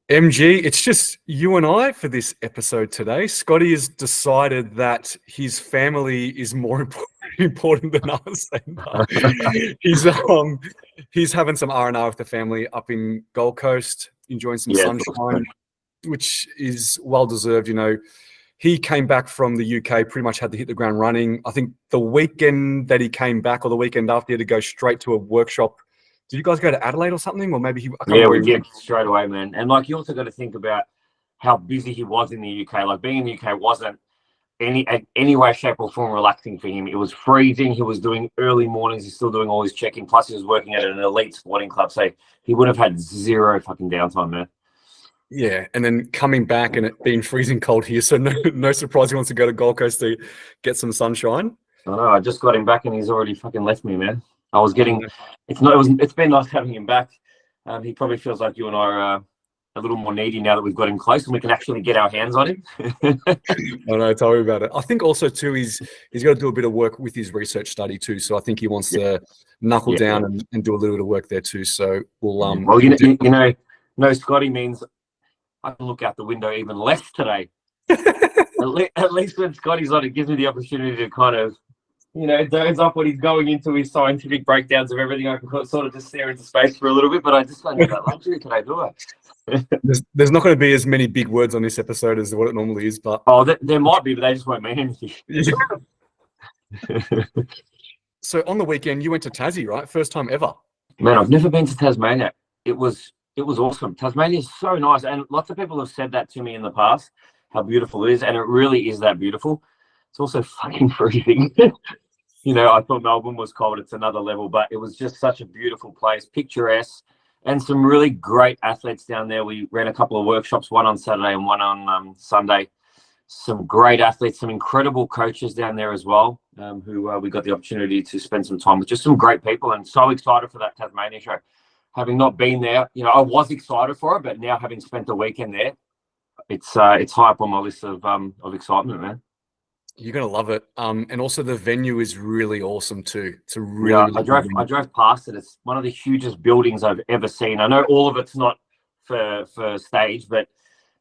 MG, it's just you and I for this episode today. Scotty has decided that his family is more important than us. He's having some R&R with the family up in Gold Coast, enjoying some sunshine, which is well deserved. You know, he came back from the UK, pretty much had to hit the ground running. I think the weekend that he came back, or the weekend after, he had to go straight to a workshop. Did you guys go to Adelaide or something? Or maybe we did straight away, man. And like, you also got to think about how busy he was in the UK. Like, being in the UK wasn't any way, shape or form relaxing for him. It was freezing. He was doing early mornings. He's still doing all his checking. Plus, he was working at an elite sporting club. So he would have had zero fucking downtime, man. Yeah, and then coming back and it being freezing cold here, so no surprise he wants to go to Gold Coast to get some sunshine. I know. I just got him back and he's already fucking left me, man. I was getting. It's been nice having him back. He probably feels like you and I are a little more needy now that we've got him close and we can actually get our hands on him. I know. Tell me about it. I think also too he's got to do a bit of work with his research study too. So I think he wants to knuckle down and do a little bit of work there too. So we'll Well, no, Scotty means I can look out the window even less today. At least when Scotty's on, it gives me the opportunity to kind of, doze off when he's going into his scientific breakdowns of everything. I can sort of just stare into space for a little bit, but I just don't have that luxury today, do I? There's not going to be as many big words on this episode as what it normally is, but there might be, but they just won't mean anything. So on the weekend, you went to Tassie, right? First time ever. Man, I've never been to Tasmania. It was awesome. Tasmania is so nice, and lots of people have said that to me in the past, how beautiful it is, and it really is that beautiful. It's also fucking freezing. I thought Melbourne was cold. It's another level, but it was just such a beautiful place, picturesque, and some really great athletes down there. We ran a couple of workshops, one on Saturday and one on Sunday. Some great athletes, some incredible coaches down there as well, who we got the opportunity to spend some time with. Just some great people, and so excited for that Tasmania show. Having not been there, I was excited for it, but now having spent the weekend there, it's high up on my list of excitement, man. You're gonna love it, and also the venue is really awesome too. It's a really I drove past it. It's one of the hugest buildings I've ever seen. I know all of it's not for stage, but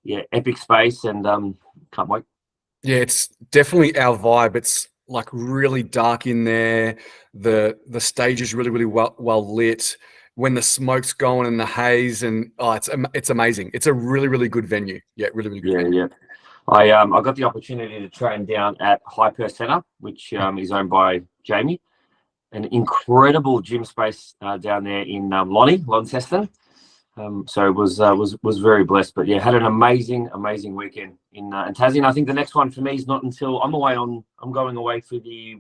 yeah, epic space, and can't wait. Yeah, it's definitely our vibe. It's like really dark in there. The stage is really well lit. When the smoke's going and the haze, and it's amazing. It's a really good venue. Yeah, really good venue. Yeah. I got the opportunity to train down at Hyper Centre, which is owned by Jamie. An incredible gym space down there in Launceston. So it was very blessed. But yeah, had an amazing weekend in Tassie. And I think the next one for me is not until I'm going away for the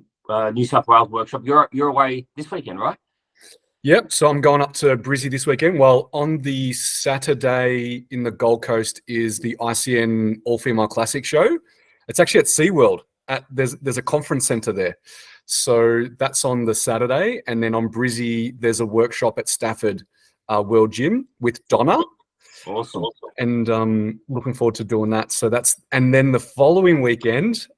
New South Wales workshop. You're away this weekend, right? Yep. So I'm going up to Brizzy this weekend. Well, on the Saturday in the Gold Coast is the ICN All-Female Classic show. It's actually at SeaWorld. There's a conference centre there. So that's on the Saturday. And then on Brizzy, there's a workshop at Stafford World Gym with Donna. Awesome. And looking forward to doing that. So and then the following weekend,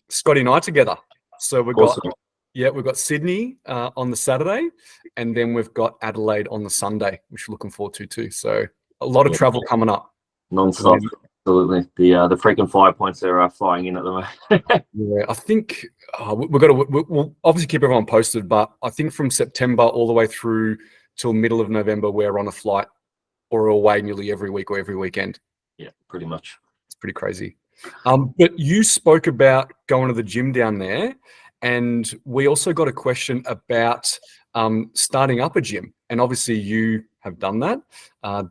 Scotty and I together. So we've got... Awesome. Yeah, we've got Sydney on the Saturday, and then we've got Adelaide on the Sunday, which we're looking forward to too. So a lot of travel coming up. Non-stop, absolutely. The freaking 5 points are flying in at the moment. Yeah, I think we'll obviously keep everyone posted, but I think from September all the way through till middle of November, we're on a flight or away nearly every week or every weekend. Yeah, pretty much. It's pretty crazy. But you spoke about going to the gym down there. And we also got a question about starting up a gym. And obviously you have done that.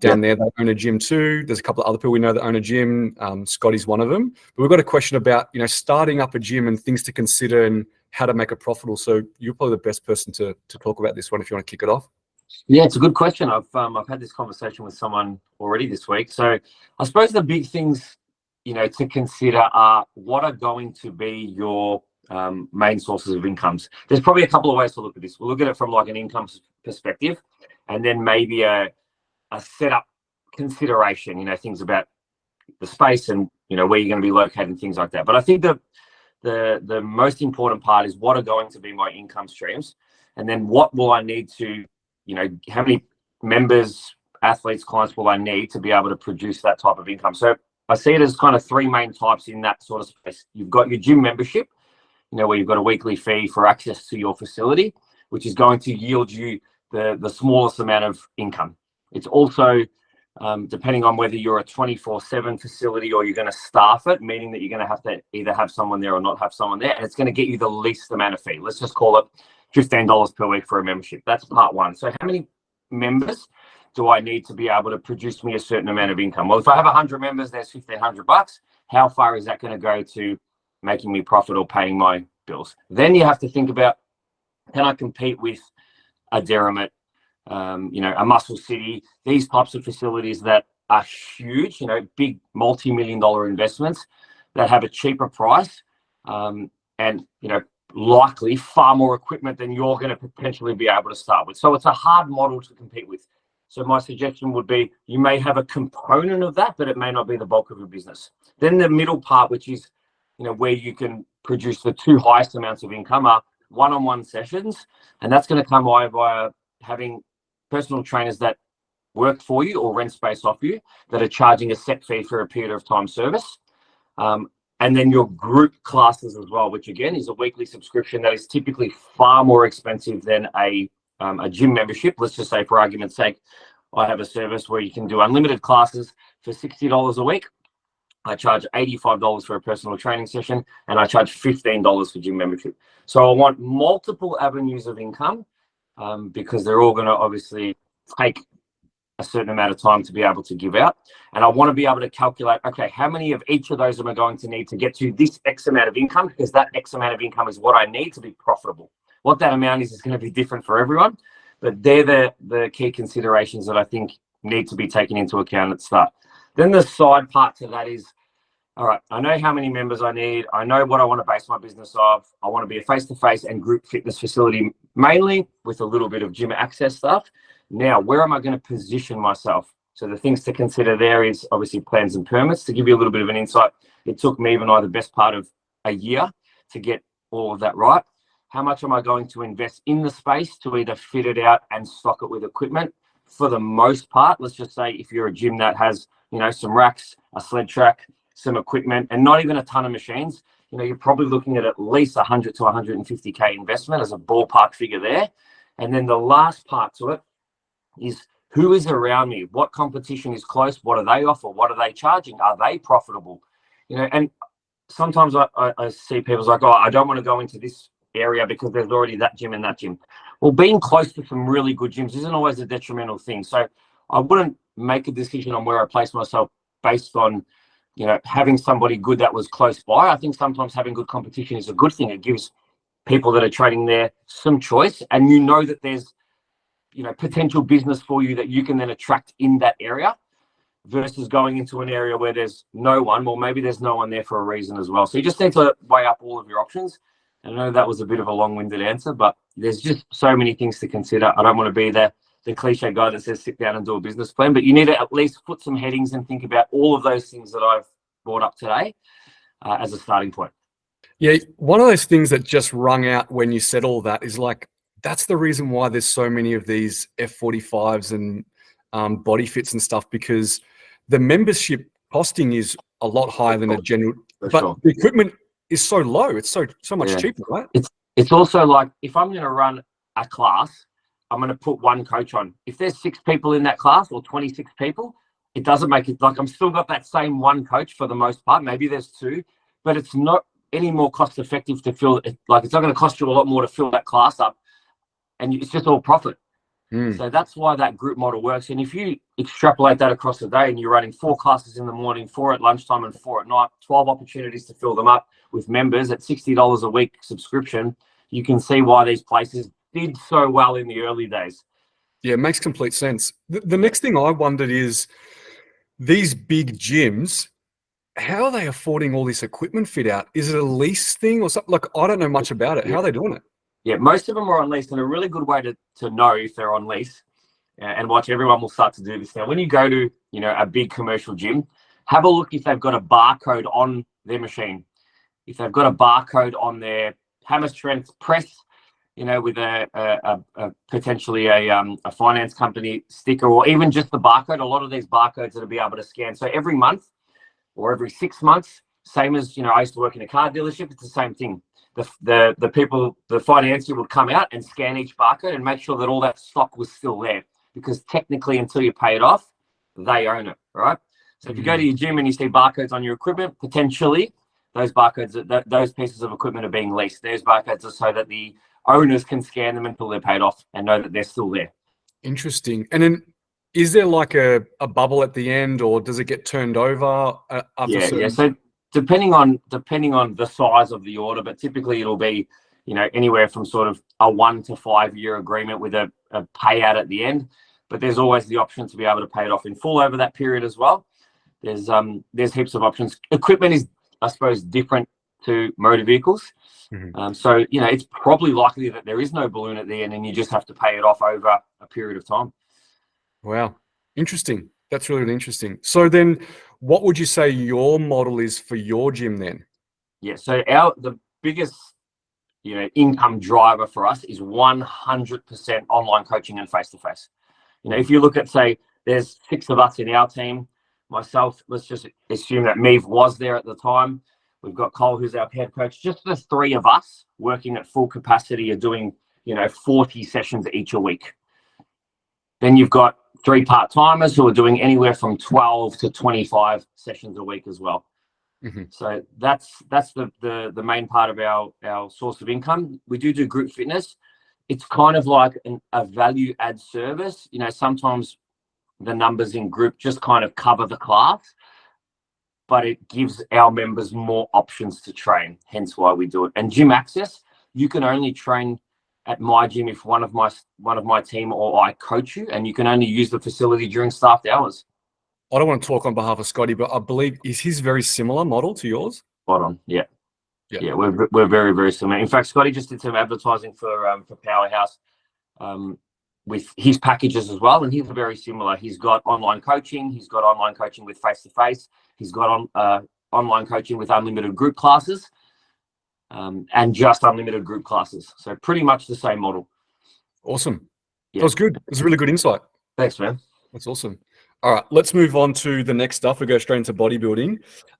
Down there, they own a gym too. There's a couple of other people we know that own a gym. Scotty's one of them. But we've got a question about, starting up a gym and things to consider and how to make it profitable. So you're probably the best person to talk about this one if you want to kick it off. Yeah, it's a good question. I've had this conversation with someone already this week. So I suppose the big things, to consider are what are going to be your main sources of incomes. There's probably a couple of ways to look at this. We'll look at it from like an income perspective, and then maybe a setup consideration, things about the space and where you're going to be located and things like that. But I think the most important part is what are going to be my income streams, and then what will I need to, how many members, athletes, clients will I need to be able to produce that type of income? So I see it as kind of three main types in that sort of space. You've got your gym membership, where you've got a weekly fee for access to your facility, which is going to yield you the smallest amount of income. It's also, depending on whether you're a 24/7 facility or you're going to staff it, meaning that you're going to have to either have someone there or not have someone there, and it's going to get you the least amount of fee. Let's just call it $15 per week for a membership. That's part one. So how many members do I need to be able to produce me a certain amount of income? Well, if I have 100 members, there's $1,500. How far is that going to go to making me profit or paying my bills? Then you have to think about, can I compete with a Derrimut, a Muscle City, these types of facilities that are huge, big multi-million-dollar investments that have a cheaper price, and likely far more equipment than you're going to potentially be able to start with. So it's a hard model to compete with. So my suggestion would be, you may have a component of that, but it may not be the bulk of your business. Then the middle part, which is where you can produce the two highest amounts of income, are one-on-one sessions, and that's going to come either via having personal trainers that work for you or rent space off you that are charging a set fee for a period of time service. And then your group classes as well, which again is a weekly subscription that is typically far more expensive than a gym membership. Let's just say, for argument's sake, I have a service where you can do unlimited classes for $60 a week. I charge $85 for a personal training session, and I charge $15 for gym membership. So I want multiple avenues of income, because they're all going to obviously take a certain amount of time to be able to give out. And I want to be able to calculate, okay, how many of each of those am I going to need to get to this X amount of income? Because that X amount of income is what I need to be profitable. What that amount is going to be different for everyone, but they're the key considerations that I think need to be taken into account at the start. Then the side part to that is, all right, I know how many members I need. I know what I want to base my business off. I want to be a face-to-face and group fitness facility mainly, with a little bit of gym access stuff. Now, where am I going to position myself? So the things to consider there is obviously plans and permits. To give you a little bit of an insight, it took me and I the best part of a year to get all of that right. How much am I going to invest in the space to either fit it out and stock it with equipment? For the most part, let's just say if you're a gym that has, some racks, a sled track, some equipment, and not even a ton of machines, you're probably looking at least 100 to 150K investment as a ballpark figure there. And then the last part to it is, who is around me? What competition is close? What do they offer? What are they charging? Are they profitable? And sometimes I see people's like, oh, I don't want to go into this area because there's already that gym and that gym. Well, being close to some really good gyms isn't always a detrimental thing. So I wouldn't make a decision on where I place myself based on, having somebody good that was close by. I think sometimes having good competition is a good thing. It gives people that are training there some choice, and that there's, potential business for you that you can then attract in that area, versus going into an area where there's no one. Well, maybe there's no one there for a reason as well. So you just need to weigh up all of your options. I know that was a bit of a long-winded answer, but there's just so many things to consider. I don't want to be the cliche guy that says sit down and do a business plan, but you need to at least put some headings and think about all of those things that I've brought up today as a starting point. Yeah, one of those things that just rung out when you said all that is like, that's the reason why there's so many of these F45s and body fits and stuff, because the membership costing is a lot higher than a general, but the equipment is so low. It's so much cheaper, right? It's also like, if I'm going to run a class, I'm going to put one coach on. If there's 6 people in that class or 26 people, it doesn't make it, like, I'm still got that same one coach for the most part. Maybe there's 2, but it's not any more cost effective to fill it. Like, it's not going to cost you a lot more to fill that class up, and it's just all profit. So that's why that group model works. And if you extrapolate that across the day and you're running 4 classes in the morning, 4 at lunchtime and 4 at night, 12 opportunities to fill them up with members at $60 a week subscription, you can see why these places did so well in the early days. Yeah, it makes complete sense. The next thing I wondered is, these big gyms, how are they affording all this equipment fit out? Is it a lease thing or something? Like, I don't know much about it. How are they doing it? Yeah, most of them are on lease, and a really good way to know if they're on lease, and watch, everyone will start to do this now. When you go to, a big commercial gym, have a look if they've got a barcode on their machine. If they've got a barcode on their hammer strength press, with a potentially a finance company sticker, or even just the barcode. A lot of these barcodes that'll be able to scan. So every month or every 6 months, same as, I used to work in a car dealership. It's the same thing. The people, the financier would come out and scan each barcode and make sure that all that stock was still there, because technically until you pay it off, they own it, right? So if you go to your gym and you see barcodes on your equipment, potentially those barcodes, those pieces of equipment are being leased. Those barcodes are so that the owners can scan them until they're paid off and know that they're still there. Interesting. And then is there like a bubble at the end, or does it get turned over after Yeah. So depending on the size of the order, but typically it'll be, anywhere from sort of a 1 to 5 year agreement with a payout at the end. But there's always the option to be able to pay it off in full over that period as well. There's heaps of options. Equipment is, I suppose, different to motor vehicles. So, it's probably likely that there is no balloon at the end and you just have to pay it off over a period of time. Wow. Interesting. That's really, really interesting. So then what would you say your model is for your gym then? Yeah. So the biggest, income driver for us is 100% online coaching and face-to-face. If you look at, say, there's 6 of us in our team, myself, let's just assume that Meave was there at the time. We've got Cole, who's our head coach. Just the 3 of us working at full capacity are doing, 40 sessions each a week. Then you've got 3 part-timers who are doing anywhere from 12 to 25 sessions a week as well. So that's the main part of our source of income. We do group fitness. It's kind of like a value add service. Sometimes the numbers in group just kind of cover the class, but it gives our members more options to train, hence why we do it. And gym access, you can only train at my gym if one of my team or I coach you, and you can only use the facility during staffed hours. I don't want to talk on behalf of Scotty, but I believe, is his very similar model to yours? Spot on. Yeah. We're very, very similar. In fact, Scotty just did some advertising for Powerhouse with his packages as well, and he's very similar. He's got online coaching. He's got online coaching with face-to-face. He's got online coaching with unlimited group classes, and just unlimited group classes. So pretty much the same model. Awesome. Yeah. That was good. It was a really good insight. Thanks, man. That's awesome. All right, let's move on to the next stuff. We go straight into bodybuilding.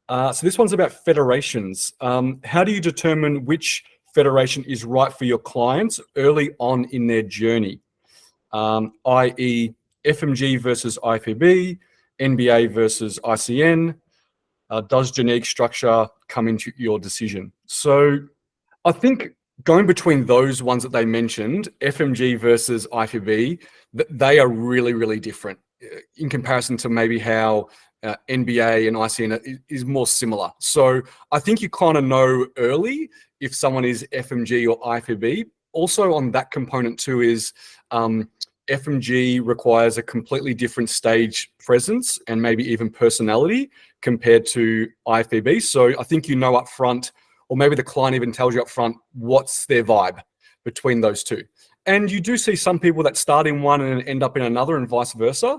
So this one's about federations. How do you determine which federation is right for your clients early on in their journey? I.e. FMG versus IFBB, NBA versus ICN. Does genetic structure come into your decision? So I think going between those ones that they mentioned, FMG versus IFBB, they are really, really different in comparison to maybe how NBA and ICN is more similar. So I think you kind of know early if someone is FMG or IFBB. Also on that component too is FMG requires a completely different stage presence and maybe even personality compared to IFBB. So I think you know up front, or maybe the client even tells you up front, what's their vibe between those two. And you do see some people that start in one and end up in another and vice versa.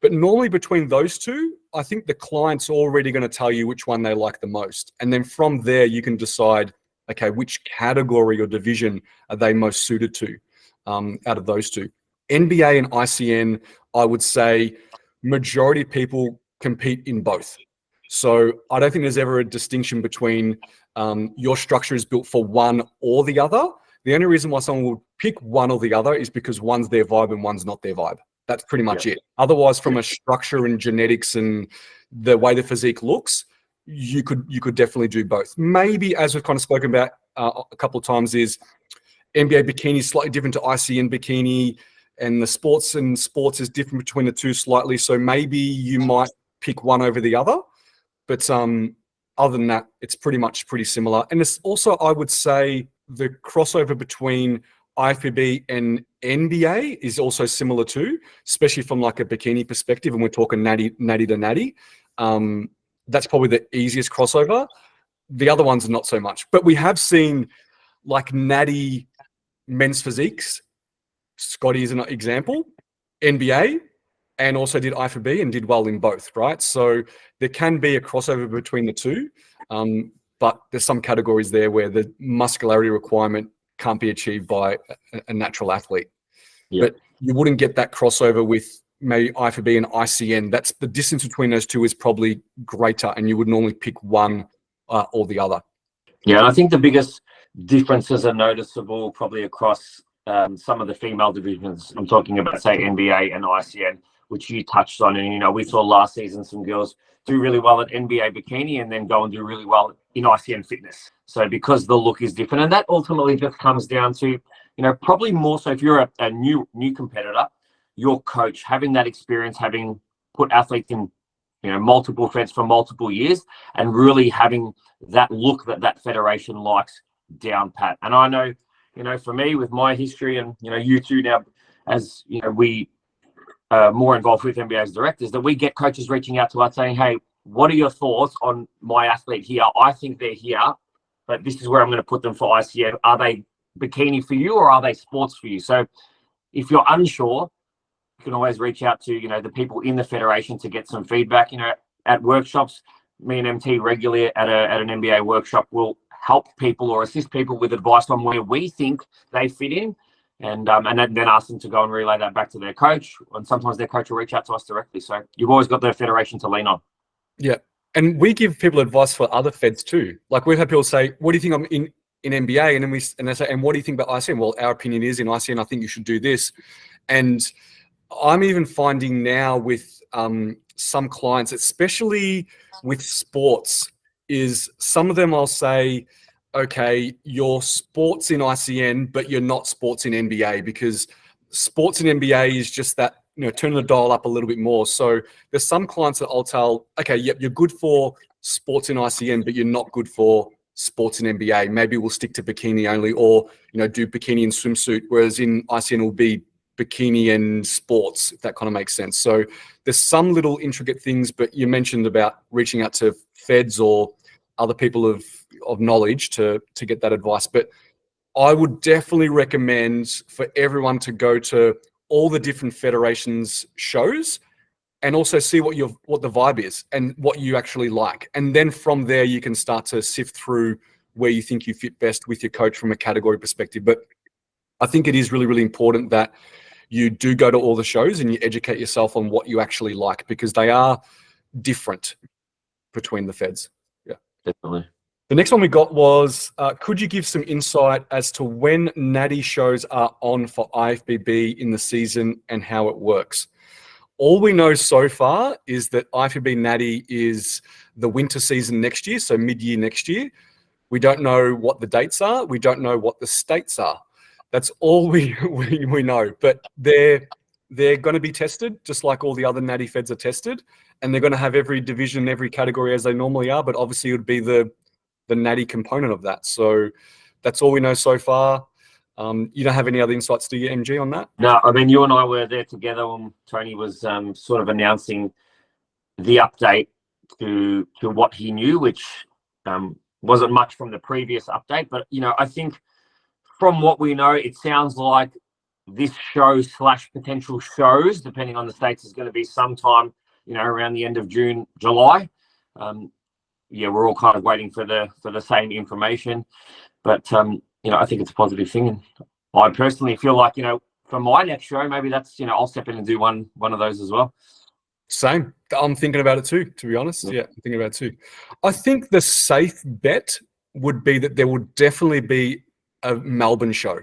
But normally between those two, I think the client's already going to tell you which one they like the most. And then from there, you can decide, okay, which category or division are they most suited to out of those two. NBA and ICN, I would say majority of people compete in both. So I don't think there's ever a distinction between your structure is built for one or the other. The only reason why someone will pick one or the other is because one's their vibe and one's not their vibe. That's pretty much it. Otherwise, from a structure and genetics and the way the physique looks, you could definitely do both. Maybe, as we've kind of spoken about a couple of times, is NBA bikini is slightly different to ICN bikini, and the sports is different between the two slightly. So maybe you might pick one over the other. But other than that, it's pretty similar. And it's also, I would say, the crossover between IFBB and NBA is also similar too, especially from like a bikini perspective. And we're talking natty to natty. That's probably the easiest crossover. The other ones, not so much. But we have seen like natty men's physiques. Scotty is an example. NBA. And also did IFBB and did well in both, right? So there can be a crossover between the two, but there's some categories there where the muscularity requirement can't be achieved by a natural athlete. Yeah. But you wouldn't get that crossover with maybe IFBB and ICN. That's the distance between those two is probably greater, and you would normally pick one or the other. Yeah, and I think the biggest differences are noticeable probably across some of the female divisions. I'm talking about, say, NBA and ICN, which you touched on. And, you know, we saw last season some girls do really well at NBA bikini and then go and do really well in ICN fitness. So because the look is different, and that ultimately just comes down to, you know, probably more so if you're a new competitor, your coach having that experience, having put athletes in, you know, multiple feds for multiple years, and really having that look that federation likes down pat. And I know, you know, for me with my history, and you know, you two now, as you know, we more involved with NBA as directors, that we get coaches reaching out to us saying, hey, what are your thoughts on my athlete here? I think they're here, but this is where I'm going to put them for ICF. Are they bikini for you or are they sports for you? So if you're unsure, you can always reach out to, you know, the people in the federation to get some feedback. You know, at workshops, me and MT regularly at an NBA workshop will help people or assist people with advice on where we think they fit in. And then ask them to go and relay that back to their coach. And sometimes their coach will reach out to us directly. So you've always got the federation to lean on. Yeah. And we give people advice for other feds too. Like we've had people say, what do you think I'm in NBA? And then they say, and what do you think about ICN? Well, our opinion is in ICN, I think you should do this. And I'm even finding now with some clients, especially with sports, is some of them I'll say, okay, you're sports in ICN, but you're not sports in NBA, because sports in NBA is just that, you know, turning the dial up a little bit more. So there's some clients that I'll tell, okay, yep, you're good for sports in ICN, but you're not good for sports in NBA. Maybe we'll stick to bikini only, or, you know, do bikini and swimsuit, whereas in ICN will be bikini and sports, if that kind of makes sense. So there's some little intricate things, but you mentioned about reaching out to feds or other people of knowledge to get that advice. But I would definitely recommend for everyone to go to all the different federations shows and also see what the vibe is and what you actually like. And then from there, you can start to sift through where you think you fit best with your coach from a category perspective. But I think it is really, really important that you do go to all the shows and you educate yourself on what you actually like, because they are different between the feds. Yeah, Definitely. The next one we got was, could you give some insight as to when Natty shows are on for IFBB in the season and how it works? All we know so far is that IFBB Natty is the winter season next year, so mid-year next year. We don't know what the dates are. We don't know what the states are. That's all we know. But they're going to be tested just like all the other Natty feds are tested, and they're going to have every division, every category as they normally are. But obviously, it would be the Natty component of that. So that's all we know so far. You don't have any other insights, do you, MG, on that? No, I mean, you and I were there together when Tony was sort of announcing the update to what he knew, which wasn't much from the previous update. But, you know, I think from what we know, it sounds like this show / potential shows, depending on the states, is going to be sometime, you know, around the end of June, July. Yeah, we're all kind of waiting for the same information, but you know, I think it's a positive thing, and I personally feel like, you know, for my next show, maybe that's, you know, I'll step in and do one of those as well. Same. I'm thinking about it too, to be honest. Yeah, I'm thinking about it too. I think the safe bet would be that there would definitely be a Melbourne show.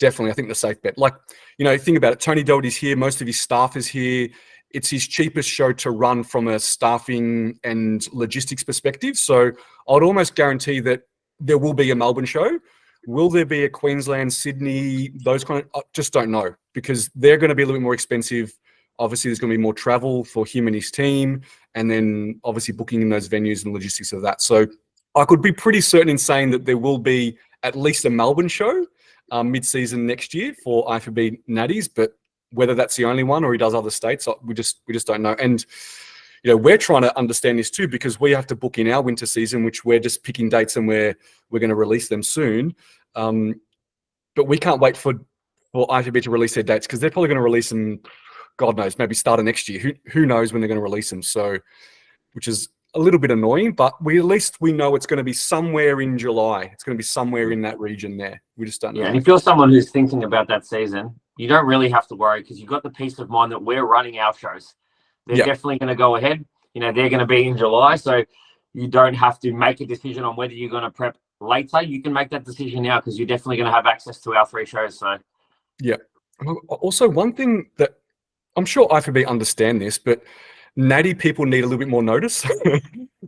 Definitely, I think the safe bet. Like, you know, think about it. Tony Doherty's here. Most of his staff is here. It's his cheapest show to run from a staffing and logistics perspective. So I'd almost guarantee that there will be a Melbourne show. Will there be a Queensland, Sydney, those kind of, I just don't know, because they're going to be a little bit more expensive. Obviously, there's going to be more travel for him and his team, and then obviously booking in those venues and logistics of that. So I could be pretty certain in saying that there will be at least a Melbourne show mid-season next year for IFBB Natties, but whether that's the only one or he does other states, we just don't know. And you know, we're trying to understand this too, because we have to book in our winter season, which we're just picking dates and we're going to release them soon. But we can't wait for IFBB to release their dates, because they're probably going to release them, God knows, maybe start of next year. Who knows when they're going to release them? So, which is a little bit annoying, but at least we know it's going to be somewhere in July. It's going to be somewhere in that region there. We just don't know. Yeah, and if you're someone who's thinking about that season, you don't really have to worry because you've got the peace of mind that we're running our shows. They're definitely going to go ahead. They're going to be in July, so you don't have to make a decision on whether you're going to prep later. You can make that decision now because you're definitely going to have access to our 3 shows. So, yeah. Also, one thing that I'm sure IFBB understand this, but natty people need a little bit more notice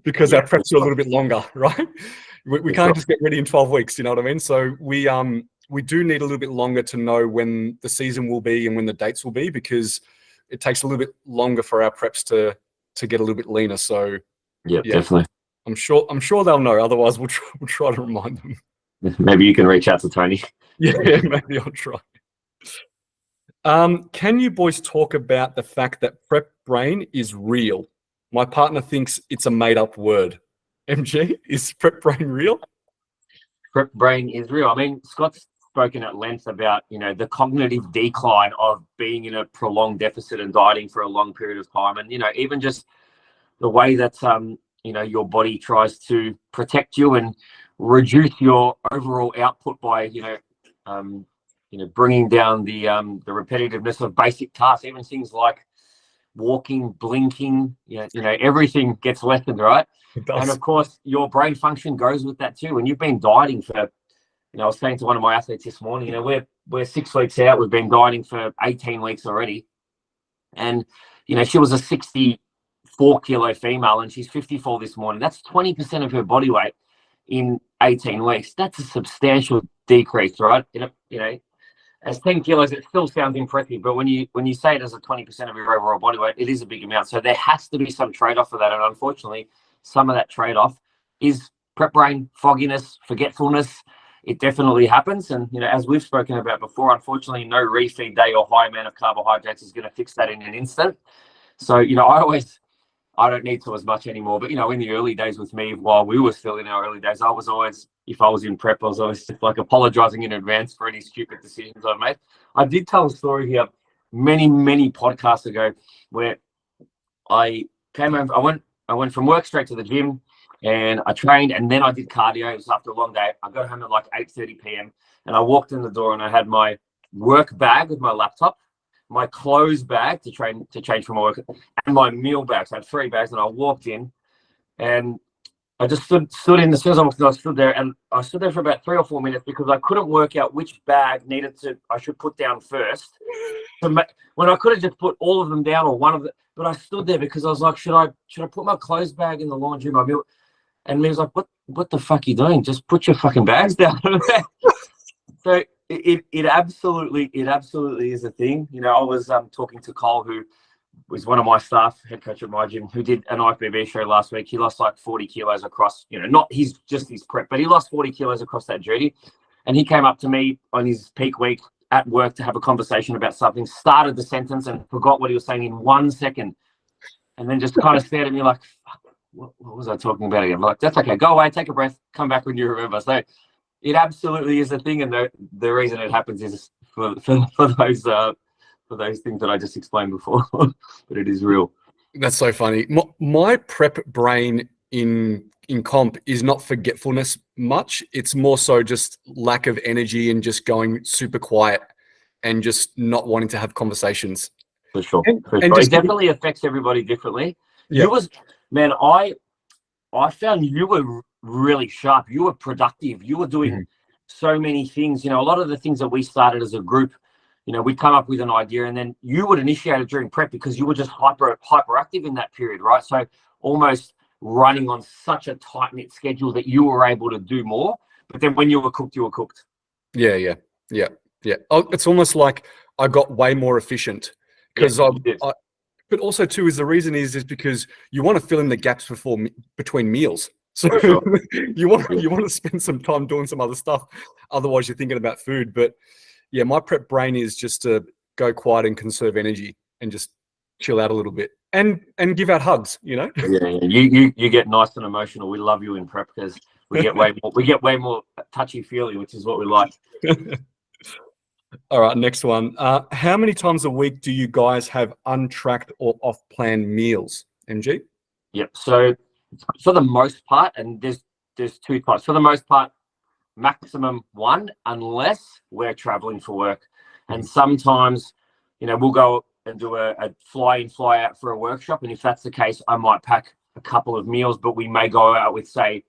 because our preps are a little bit longer, right? We can't just get ready in 12 weeks, you know what I mean? So we do need a little bit longer to know when the season will be and when the dates will be, because it takes a little bit longer for our preps to get a little bit leaner. So yeah, definitely. I'm sure they'll know. Otherwise, we'll try to remind them. Maybe you can reach out to Tony. Yeah, maybe I'll try. Can you boys talk about the fact that prep brain is real? My partner thinks it's a made-up word. MG, is prep brain real? Prep brain is real. I mean, Scott's spoken at length about, the cognitive decline of being in a prolonged deficit and dieting for a long period of time. And, even just the way that, your body tries to protect you and reduce your overall output by, bringing down the repetitiveness of basic tasks, even things like walking, blinking, everything gets lessened, right? And of course, your brain function goes with that too. When you've been dieting for, I was saying to one of my athletes this morning, we're 6 weeks out. We've been dieting for 18 weeks already. And, she was a 64-kilo female and she's 54 this morning. That's 20% of her body weight in 18 weeks. That's a substantial decrease, right? As 10 kilos, it still sounds impressive, but when you say it as a 20% of your overall body weight, it is a big amount. So there has to be some trade-off for that. And unfortunately, some of that trade-off is prep brain, fogginess, forgetfulness. It definitely happens. And, as we've spoken about before, unfortunately, no refeed day or high amount of carbohydrates is going to fix that in an instant. So, I don't need to as much anymore. But, in the early days with me, while we were still in our early days, I was always, if I was in prep, I was always just like apologizing in advance for any stupid decisions I made. I did tell a story here many, many podcasts ago where I came home. I went from work straight to the gym and I trained and then I did cardio. It was after a long day. I got home at like 8:30 p.m. and I walked in the door and I had my work bag with my laptop, my clothes bag to change from my work, and my meal bags. I had 3 bags, and I walked in, and I just stood in. As soon as I walked in, I stood there, and I stood there for about 3 or 4 minutes because I couldn't work out which bag I should put down first. When I could have just put all of them down or one of them, but I stood there because I was like, should I put my clothes bag in the laundry, my meal? And he was like, what the fuck are you doing? Just put your fucking bags down. So it absolutely is a thing. I was talking to Cole, who was one of my staff, head coach at my gym, who did an IFBB show last week. He lost like 40 kilos across, not his prep, but he lost 40 kilos across that journey. And he came up to me on his peak week at work to have a conversation about something, started the sentence and forgot what he was saying in 1 second. And then just kind of stared at me like, fuck, what was I talking about again? I'm like, that's okay. Go away, take a breath, come back when you remember. So it absolutely is a thing, and the reason it happens is for those things that I just explained before. But it is real. That's so funny. My prep brain in comp is not forgetfulness much. It's more so just lack of energy and just going super quiet and just not wanting to have conversations. For sure. And it definitely affects everybody differently. Yeah. I found you were really sharp. You were productive. You were doing so many things. A lot of the things that we started as a group, we'd come up with an idea and then you would initiate it during prep because you were just hyperactive in that period, right? So almost running on such a tight-knit schedule that you were able to do more. But then when you were cooked, you were cooked. Yeah. Oh, it's almost like I got way more efficient because but also too is the reason is because you want to fill in the gaps between meals. So sure. you want to spend some time doing some other stuff. Otherwise, you're thinking about food. But yeah, my prep brain is just to go quiet and conserve energy and just chill out a little bit and give out hugs. Yeah. You get nice and emotional. We love you in prep because we get way more touchy feely, which is what we like. All right, next one. How many times a week do you guys have untracked or off-plan meals, MG? Yep. So for the most part, and there's two types. For the most part, maximum one, unless we're traveling for work. And sometimes, we'll go and do a fly in, fly out for a workshop. And if that's the case, I might pack a couple of meals, but we may go out with, say,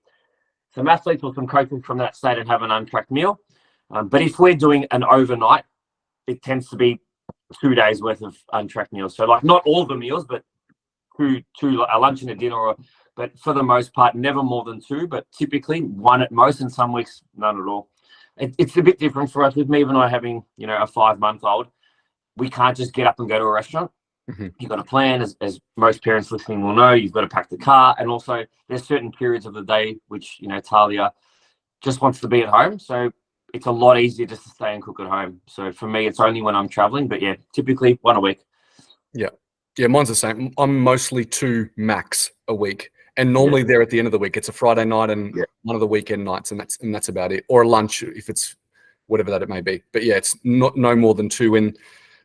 some athletes or some coaches from that state and have an untracked meal. But if we're doing an overnight, it tends to be 2 days worth of untracked meals. So like not all the meals, but two a lunch and a dinner, but for the most part, never more than two, but typically one at most, and some weeks, none at all. It's a bit different for us with me and I having, a 5-month-old. We can't just get up and go to a restaurant. You've got to plan, as most parents listening will know. You've got to pack the car, and also there's certain periods of the day which Talia just wants to be at home, so it's a lot easier just to stay and cook at home. So for me, it's only when I'm traveling, but yeah, typically one a week. Yeah, mine's the same. I'm mostly 2 max a week, and normally they're at the end of the week. It's a Friday night and one of the weekend nights, and that's about it, or a lunch if it's whatever that it may be. But yeah, it's no more than 2, and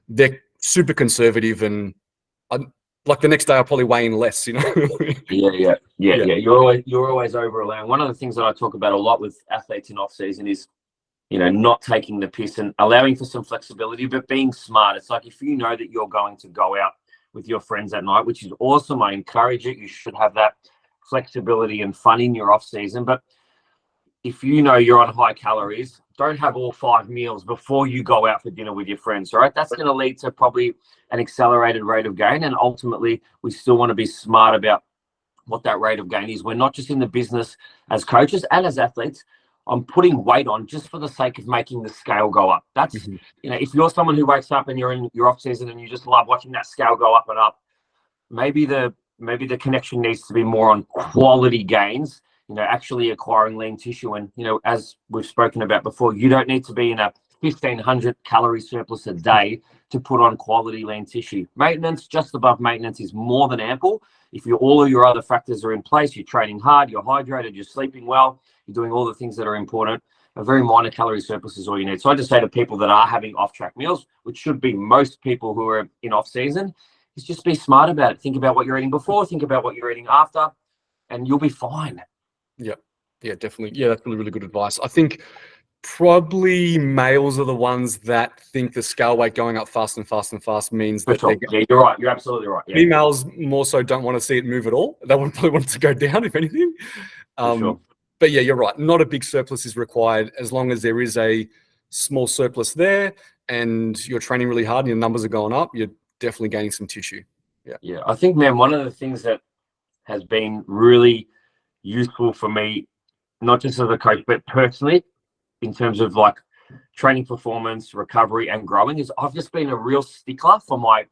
they're super conservative, and like the next day I'll probably weigh in less, Yeah. You're always over allowing. One of the things that I talk about a lot with athletes in off season is, not taking the piss and allowing for some flexibility, but being smart. It's like if you know that you're going to go out with your friends at night, which is awesome, I encourage it. You should have that flexibility and fun in your off season. But if you know you're on high calories, don't have all 5 meals before you go out for dinner with your friends, right? That's going to lead to probably an accelerated rate of gain. And ultimately, we still want to be smart about what that rate of gain is. We're not just in the business as coaches and as athletes. I'm putting weight on just for the sake of making the scale go up. That's, if you're someone who wakes up and you're in your off season and you just love watching that scale go up and up, maybe the connection needs to be more on quality gains, actually acquiring lean tissue. And, as we've spoken about before, you don't need to be in a 1,500 calorie surplus a day to put on quality lean tissue. Maintenance, just above maintenance, is more than ample. If all of your other factors are in place, you're training hard, you're hydrated, you're sleeping well, you're doing all the things that are important, a very minor calorie surplus is all you need. So I just say to people that are having off-track meals, which should be most people who are in off-season, is just be smart about it. Think about what you're eating before, think about what you're eating after, and you'll be fine. Yeah, definitely. Yeah, that's really, really good advice. I think probably males are the ones that think the scale weight going up fast and fast and fast means that yeah, you're right. You're absolutely right. Yeah. Females more so don't want to see it move at all. They probably want it to go down, if anything. Sure. But yeah, you're right. Not a big surplus is required as long as there is a small surplus there and you're training really hard and your numbers are going up. You're definitely gaining some tissue. Yeah. I think, man, one of the things that has been really useful for me, not just as a coach, but personally, in terms of like training performance, recovery, and growing, is I've just been a real stickler for my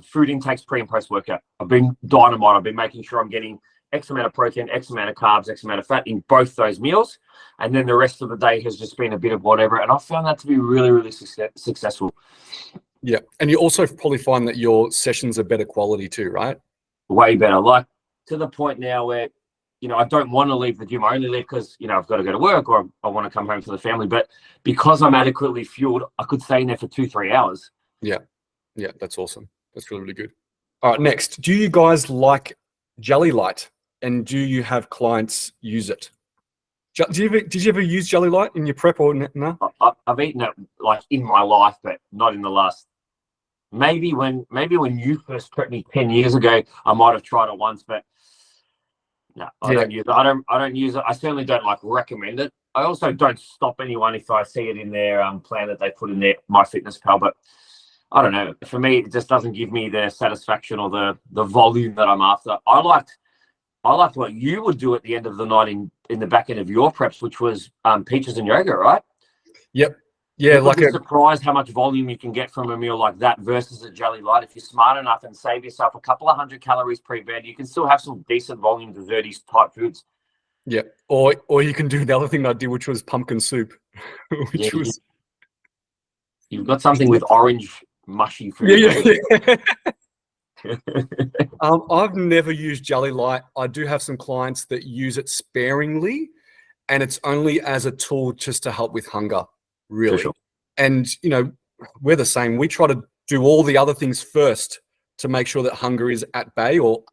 food intakes pre and post workout. I've been dynamite. I've been making sure I'm getting X amount of protein, X amount of carbs, X amount of fat in both those meals. And then the rest of the day has just been a bit of whatever. And I found that to be really, really successful. Yeah. And you also probably find that your sessions are better quality too, right? Way better. Like to the point now where, I don't want to leave the gym. I only leave because, I've got to go to work or I want to come home to the family. But because I'm adequately fueled, I could stay in there for 2-3 hours. Yeah. Yeah. That's awesome. That's really, really good. All right. Next, do you guys like Jelly Light? And do you have clients use it? Did you ever use Jelly Light in your prep or no? I've eaten it like in my life, but not in the last. Maybe when you first prepped me 10 years ago, I might have tried it once, but no, I don't use it. I don't use it. I certainly don't recommend it. I also don't stop anyone if I see it in their plan that they put in their MyFitnessPal, but I don't know. For me, it just doesn't give me the satisfaction or the volume that I'm after. I liked what you would do at the end of the night in the back end of your preps, which was peaches and yogurt, right? Yep. Yeah, People be surprised how much volume you can get from a meal like that versus a Jelly Light. If you're smart enough and save yourself a couple of 100 calories pre-bed, you can still have some decent volume desserty type foods. Yeah, or you can do the other thing I did, which was pumpkin soup, You've got something with orange mushy food. Yeah. I've never used Jelly Light. I do have some clients that use it sparingly, and it's only as a tool just to help with hunger, really. Sure. And we're the same. We try to do all the other things first to make sure that hunger is at bay or,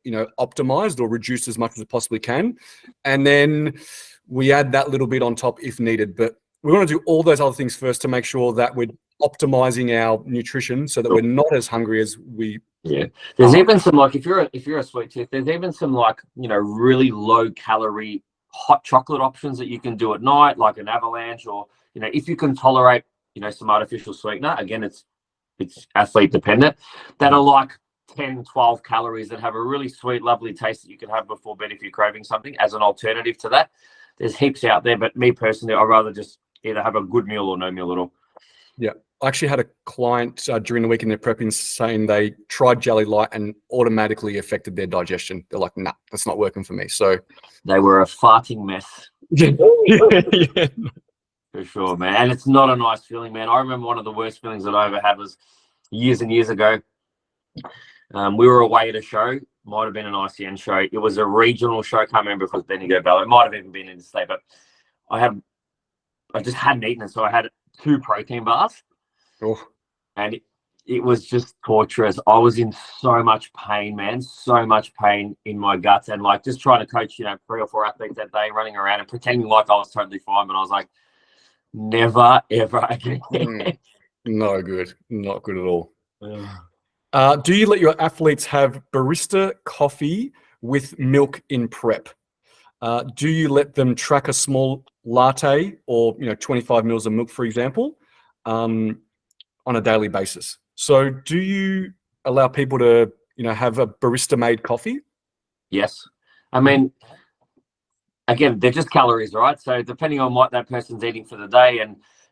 optimized or reduced as much as it possibly can. And then we add that little bit on top if needed. But we want to do all those other things first to make sure that we're optimizing our nutrition so that we're not as hungry as we. Yeah. There's even some, like, if you're a sweet tooth, there's even some, like, really low calorie hot chocolate options that you can do at night, like an avalanche, or, if you can tolerate, some artificial sweetener. Again, it's athlete dependent, that are like 10, 12 calories that have a really sweet, lovely taste that you can have before bed if you're craving something as an alternative to that. There's heaps out there, but me personally, I'd rather just either have a good meal or no meal at all. Yeah. I actually had a client during the week in their prepping saying they tried Jelly Light and automatically affected their digestion. They're like, nah, that's not working for me. So they were a farting mess. Yeah. For sure, man. And it's not a nice feeling, man. I remember one of the worst feelings that I ever had was years and years ago. We were away at a show, might have been an ICN show. It was a regional show. I can't remember if it was Bendigo Valley. It might have even been in the state, but I just hadn't eaten it. So I had 2 protein bars. Oh. And it was just torturous. I was in so much pain, man. So much pain in my guts. And like just trying to coach, 3 or 4 athletes that day, running around and pretending like I was totally fine. But I was like, never, ever again. No good. Not good at all. Do you let your athletes have barista coffee with milk in prep? Do you let them track a small latte or 25 mils of milk, for example, on a daily basis? So do you allow people to have a barista made coffee? Yes. I mean, again, they're just calories, right? So depending on what that person's eating for the day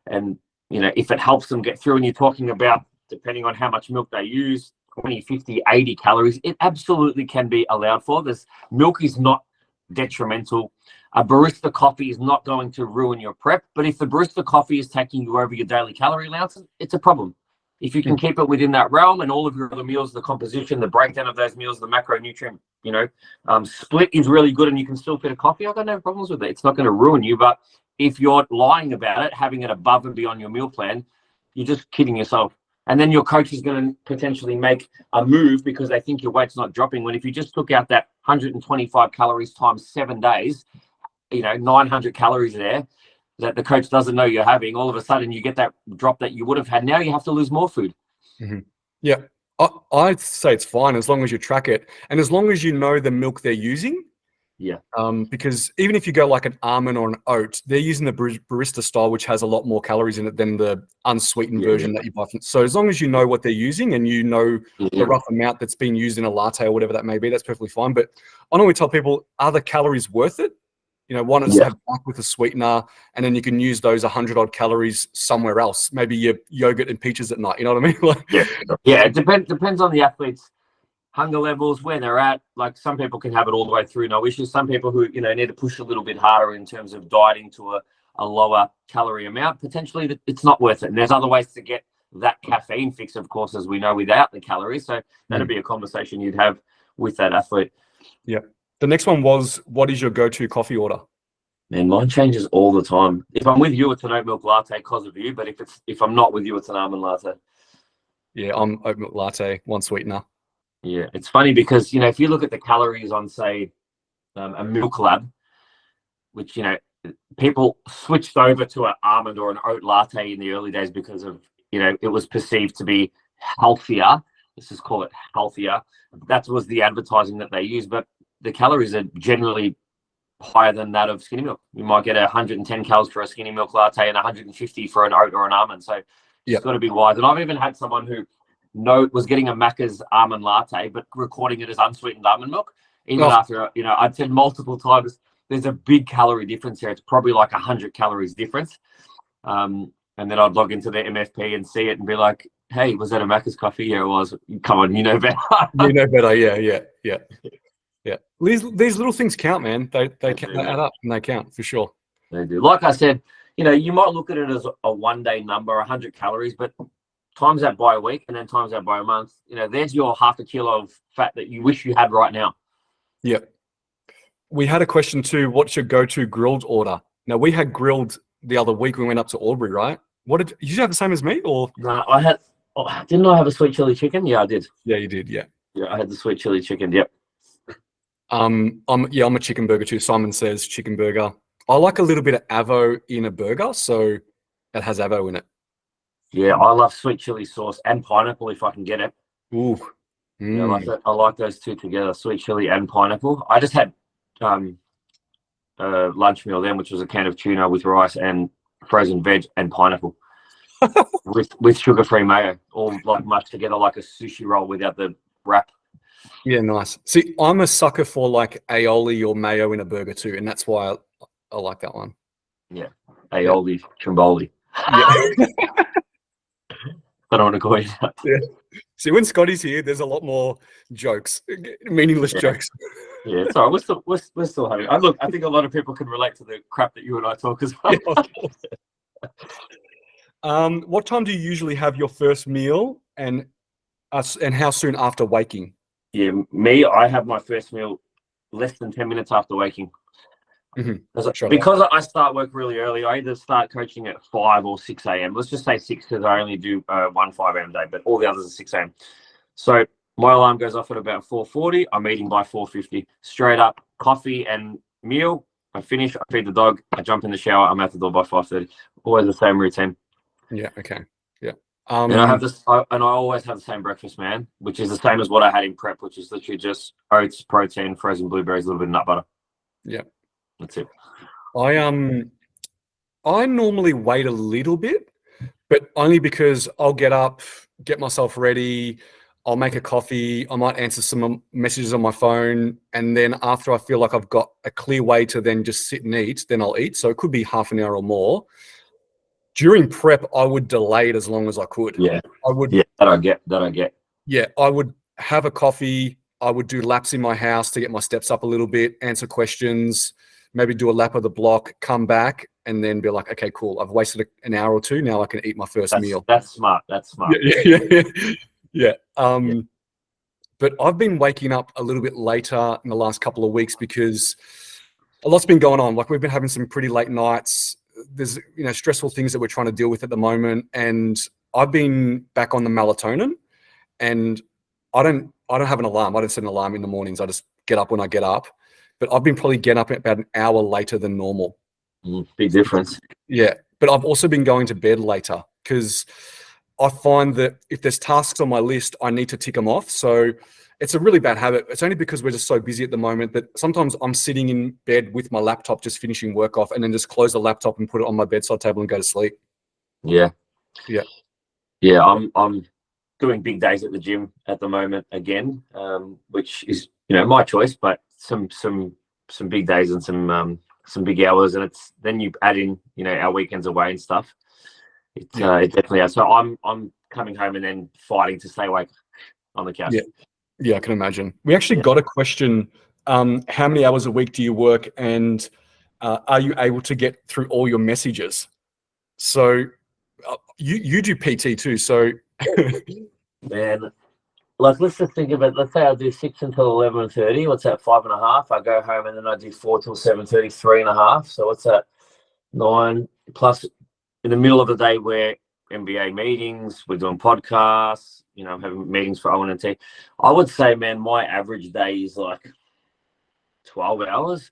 and if it helps them get through, and you're talking about depending on how much milk they use, 20, 50, 80 calories, it absolutely can be allowed for. Milk is not detrimental. A barista coffee is not going to ruin your prep, but if the barista coffee is taking you over your daily calorie allowances, it's a problem. If you can keep it within that realm and all of your other meals, the composition, the breakdown of those meals, the macronutrient, split is really good and you can still fit a coffee, I've got no problems with it. It's not going to ruin you, but if you're lying about it, having it above and beyond your meal plan, you're just kidding yourself. And then your coach is going to potentially make a move because they think your weight's not dropping. When if you just took out that 125 calories times 7 days, 900 calories there that the coach doesn't know you're having, all of a sudden you get that drop that you would have had. Now you have to lose more food. Mm-hmm. Yeah. I'd say it's fine as long as you track it and as long as you know the milk they're using. Yeah. Because even if you go like an almond or an oat, they're using the barista style, which has a lot more calories in it than the unsweetened version that you buy. So as long as you know what they're using and the rough amount that's being used in a latte or whatever that may be, that's perfectly fine. But I normally tell people, are the calories worth it? Why not just have back with a sweetener and then you can use those 100 odd calories somewhere else, maybe your yogurt and peaches at night. You know what I mean? Yeah. It depends on the athlete's hunger levels, where they're at. Like some people can have it all the way through, no issues. Some people who need to push a little bit harder in terms of dieting to a lower calorie amount, potentially it's not worth it. And there's other ways to get that caffeine fix, of course, as we know, without the calories. So that'd be a conversation you'd have with that athlete. Yeah. The next one was, what is your go-to coffee order? Man, mine changes all the time. If I'm with you, it's an oat milk latte because of you. But if I'm not with you, it's an almond latte. Yeah, I'm oat milk latte, 1 sweetener. Yeah, it's funny because, if you look at the calories on, say, a Milk Lab, which, people switched over to an almond or an oat latte in the early days because of, it was perceived to be healthier. Let's just call it healthier. That was the advertising that they used. But the calories are generally higher than that of skinny milk. You might get 110 calories for a skinny milk latte and 150 for an oat or an almond. So you've got to be wise. And I've even had someone who was getting a Macca's almond latte, but recording it as unsweetened almond milk. Even after, I'd said multiple times, there's a big calorie difference here. It's probably like 100 calories difference. And then I'd log into their MFP and see it and be like, hey, was that a Macca's coffee? Yeah, it was. Come on, you know better. You know better. Yeah. These little things count, man. They add up and they count for sure. They do. Like I said, you might look at it as a 1 day number, 100 calories, but times that by a week and then times that by a month, there's your half a kilo of fat that you wish you had right now. Yeah. We had a question too. What's your go-to grilled order? Now we had grilled the other week. We went up to Albury, right? Did you have the same as me or? No, didn't I have a sweet chili chicken? Yeah, I did. Yeah, you did. Yeah. Yeah, I had the sweet chili chicken. Yep. I'm a chicken burger too. Simon says chicken burger. I like a little bit of avo in a burger, so it has avo in it. Yeah, I love sweet chili sauce and pineapple if I can get it. Ooh. Yeah, I like that. I like those two together, sweet chili and pineapple. I just had lunch meal then, which was a can of tuna with rice and frozen veg and pineapple with sugar-free mayo, all like much together like a sushi roll without the wrap. Yeah, nice. See, I'm a sucker for like aioli or mayo in a burger too, and that's why I like that one. Yeah, aioli, Trimboli. Yeah. I don't want to call you that. Yeah. See, when Scotty's here, there's a lot more jokes, meaningless jokes. Yeah, sorry, we're still having. Look, I think a lot of people can relate to the crap that you and I talk as well. Yeah, what time do you usually have your first meal, and how soon after waking? Yeah, I have my first meal less than 10 minutes after waking. Mm-hmm. Because I start work really early, I either start coaching at 5 or 6 a.m. Let's just say 6 because I only do one 5 a.m. day, but all the others are 6 a.m. So my alarm goes off at about 4:40. I'm eating by 4:50. Straight up, coffee and meal. I finish, I feed the dog, I jump in the shower, I'm out the door by 5:30. Always the same routine. Yeah, okay. Yeah. And I have this, and I always have the same breakfast, man, which is the same as what I had in prep, which is literally just oats, protein, frozen blueberries, a little bit of nut butter. Yeah. That's it. I normally wait a little bit, but only because I'll get up, get myself ready, I'll make a coffee, I might answer some messages on my phone, and then after I feel like I've got a clear way to then just sit and eat, then I'll eat. So it could be half an hour or more. During prep, I would delay it as long as I could. Yeah. I would. Yeah, that I get. Yeah, I would have a coffee. I would do laps in my house to get my steps up a little bit, answer questions, maybe do a lap of the block, come back, and then be like, okay, cool. I've wasted an hour or two. Now I can eat my first meal. That's smart. Yeah. But I've been waking up a little bit later in the last couple of weeks because a lot's been going on. Like we've been having some pretty late nights. There's stressful things that we're trying to deal with at the moment, and I've been back on the melatonin, and I don't have an alarm. I don't set an alarm in the mornings. I just get up when I get up. But I've been probably getting up about an hour later than normal. Big difference. Yeah, but I've also been going to bed later because I find that if there's tasks on my list, I need to tick them off. So it's a really bad habit. It's only because we're just so busy at the moment that sometimes I'm sitting in bed with my laptop, just finishing work off, and then just close the laptop and put it on my bedside table and go to sleep. Yeah. I'm doing big days at the gym at the moment again, which is my choice, but some big days and some big hours, and it's then you add in our weekends away and stuff. It definitely is. So I'm coming home and then fighting to stay awake on the couch. Yeah, I can imagine. We actually got a question. How many hours a week do you work, and are you able to get through all your messages? So you do PT too, so man, like let's just think of it. Let's say I do 6 until 11:30. What's that? 5.5. I go home and then I do 4 till 7:30, 3.5. So what's that? 9 plus. In the middle of the day, we're MBA meetings, we're doing podcasts, having meetings for O&T. I would say, man, my average day is like 12 hours,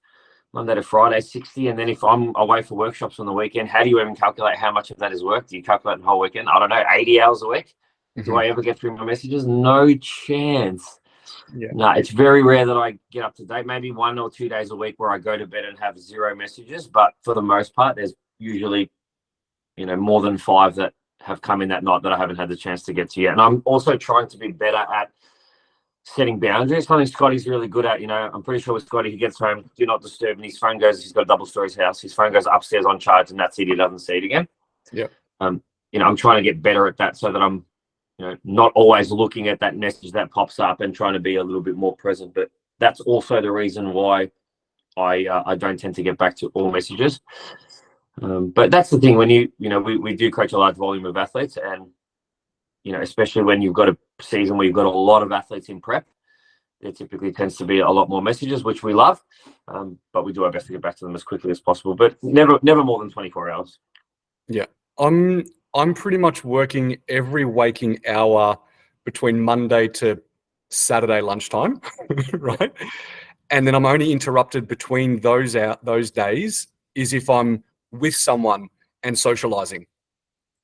Monday to Friday, 60. And then if I'm away for workshops on the weekend, how do you even calculate how much of that is work? Do you calculate the whole weekend? I don't know, 80 hours a week. Mm-hmm. Do I ever get through my messages? No chance. Yeah. No, it's very rare that I get up to date. Maybe 1 or 2 days a week where I go to bed and have 0 messages. But for the most part, there's usually more than 5 that have come in that night that I haven't had the chance to get to yet. And I'm also trying to be better at setting boundaries. Something Scotty's really good at. I'm pretty sure with Scotty, he gets home, do not disturb, and his phone goes, he's got a double stories house. His phone goes upstairs on charge, and that's it. He doesn't see it again. Yeah. I'm trying to get better at that so that I'm, not always looking at that message that pops up and trying to be a little bit more present. But that's also the reason why I don't tend to get back to all messages. But that's the thing when we do coach a large volume of athletes, and especially when you've got a season where you've got a lot of athletes in prep, there typically tends to be a lot more messages, which we love, but we do our best to get back to them as quickly as possible, but never more than 24 hours. Yeah, I'm pretty much working every waking hour between Monday to Saturday lunchtime, right? And then I'm only interrupted between those days is if I'm with someone and socializing.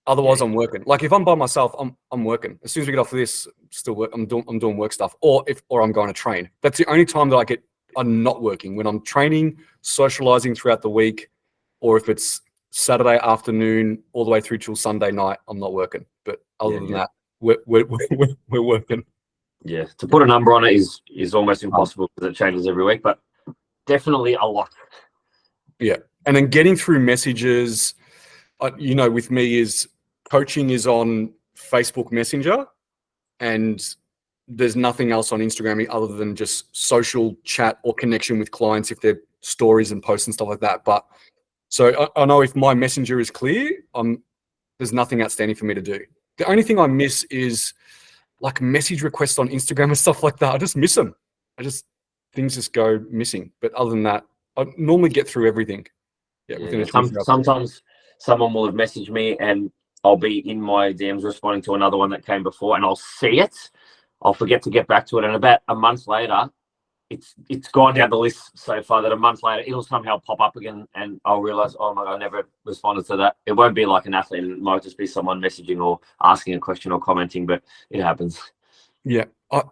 Otherwise, I'm working. Like if I'm by myself, I'm working. As soon as we get off of this, still work. I'm doing work stuff, or I'm going to train. That's the only time that I'm not working, when I'm training, socializing throughout the week, or if it's Saturday afternoon all the way through till Sunday night, I'm not working. But other than that, we're working. Yeah, to put a number on it is almost impossible because it changes every week, but definitely a lot. Yeah, and then getting through messages, with me is coaching is on Facebook Messenger, and there's nothing else on Instagram other than just social chat or connection with clients if they're stories and posts and stuff like that. But so I know if my messenger is clear, there's nothing outstanding for me to do. The only thing I miss is like message requests on Instagram and stuff like that. I just miss them. Things just go missing. But other than that, I normally get through everything. Yeah. Sometimes someone will have messaged me and I'll be in my DMs responding to another one that came before, and I'll see it. I'll forget to get back to it, and about a month later, it's gone down the list so far that a month later it'll somehow pop up again, and I'll realize, oh my God, I never responded to that. It won't be like an athlete; it might just be someone messaging or asking a question or commenting, but it happens. Yeah,